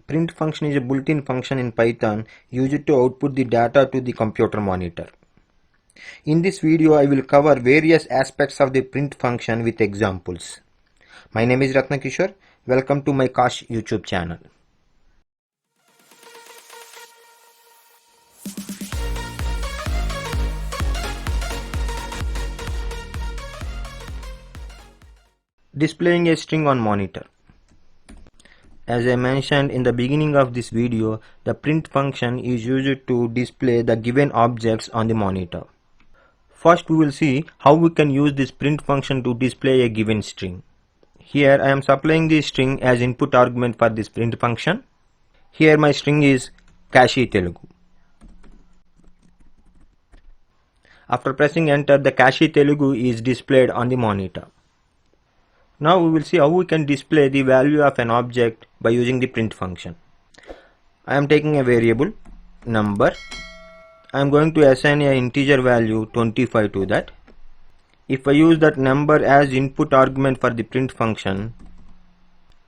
Print function is a built-in function in Python used to output the data to the computer monitor. In this video, I will cover various aspects of the print function with examples. My name is Ratnakishore. Welcome to my Kash YouTube channel. Displaying a string on monitor. As I mentioned in the beginning of this video, the print function is used to display the given objects on the monitor. First, we will see how we can use this print function to display a given string. Here I am supplying the string as input argument for this print function. Here my string is Kashi Telugu. After pressing enter, the Kashi Telugu is displayed on the monitor. Now we will see how we can display the value of an object by using the print function. I am taking a variable number. I am going to assign an integer value 25 to that. If I use that number as input argument for the print function,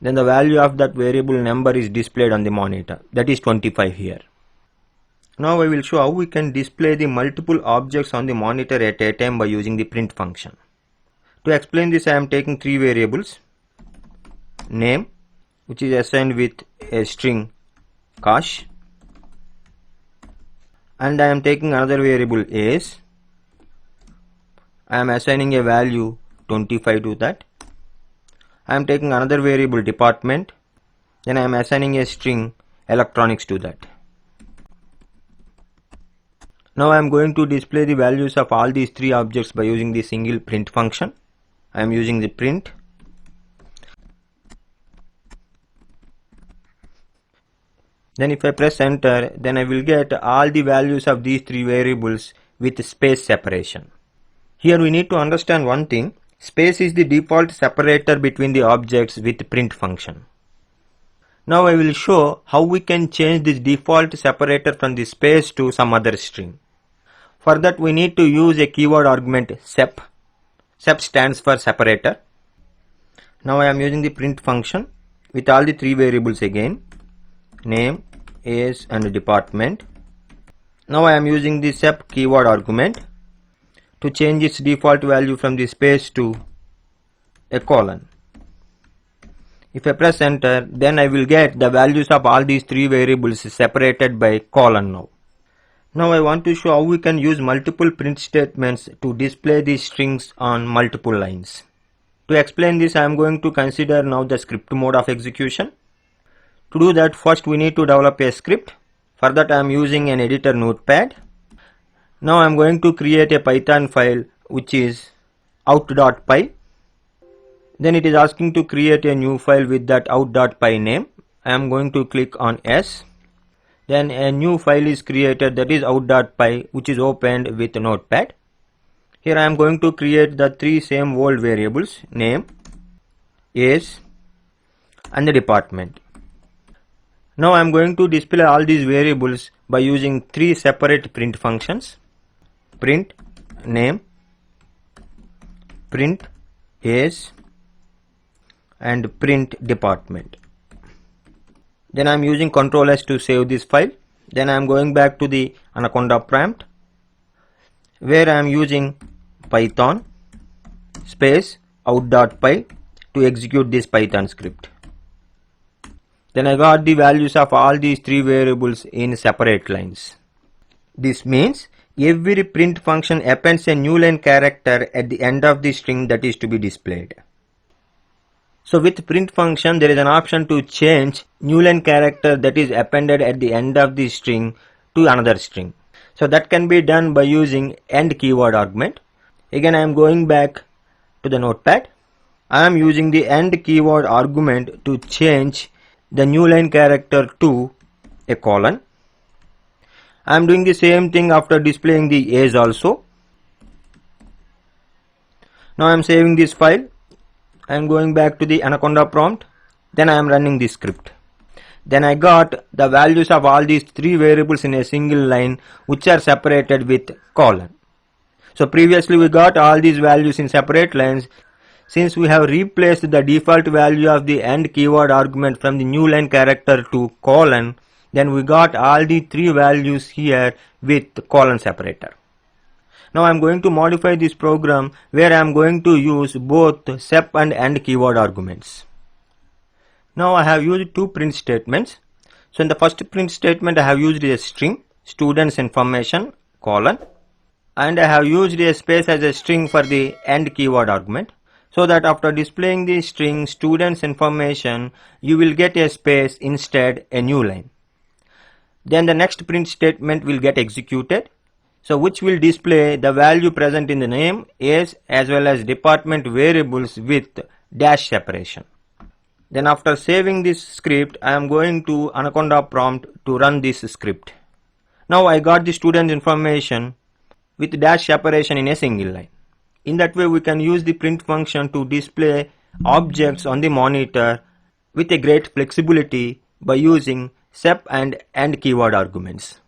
then the value of that variable number is displayed on the monitor. That is 25 here. Now I will show how we can display the multiple objects on the monitor at a time by using the print function. To explain this, I am taking three variables. Name, which is assigned with a string Kash, and I am taking another variable age. I am assigning a value 25 to that. I am taking another variable department, then I am assigning a string electronics to that. Now I am going to display the values of all these three objects by using the single print function. I am using the print. Then if I press enter, then I will get all the values of these three variables with space separation. Here we need to understand one thing. Space is the default separator between the objects with print function. Now I will show how we can change this default separator from the space to some other string. For that we need to use a keyword argument sep. Sep stands for separator. Now I am using the print function with all the three variables again. Name, age and department. Now I am using the sep keyword argument to change its default value from the space to a colon. If I press enter, then I will get the values of all these three variables separated by colon now. Now I want to show how we can use multiple print statements to display these strings on multiple lines. To explain this, I am going to consider now the script mode of execution. To do that, first we need to develop a script. For that I am using an editor notepad. Now I am going to create a Python file which is out.py. Then it is asking to create a new file with that out.py name. I am going to click on S. Then a new file is created, that is out.py, which is opened with notepad. Here I am going to create the three same old variables, name, age and the department. Now I am going to display all these variables by using three separate print functions. Print name, print age and print department. Then I am using Ctrl S to save this file. Then I am going back to the Anaconda prompt where I am using Python space out.py to execute this Python script. Then I got the values of all these three variables in separate lines. This means every print function appends a new line character at the end of the string that is to be displayed. So with print function, there is an option to change new line character that is appended at the end of the string to another string. So that can be done by using end keyword argument. Again I am going back to the notepad. I am using the end keyword argument to change the new line character to a colon. I am doing the same thing after displaying the age also. Now I am saving this file. I am going back to the Anaconda prompt. Then I am running this script. Then I got the values of all these three variables in a single line which are separated with colon. So previously we got all these values in separate lines. Since we have replaced the default value of the end keyword argument from the new line character to colon, then we got all the three values here with colon separator. Now I am going to modify this program where I am going to use both sep and end keyword arguments. Now I have used two print statements. So in the first print statement I have used a string students information colon, and I have used a space as a string for the end keyword argument, so that after displaying the string students information you will get a space instead a new line. Then the next print statement will get executed, so which will display the value present in the name, age as well as department variables with dash separation. Then after saving this script I am going to Anaconda prompt to run this script. Now I got the student information with dash separation in a single line. In that way we can use the print function to display objects on the monitor with a great flexibility by using sep and end keyword arguments.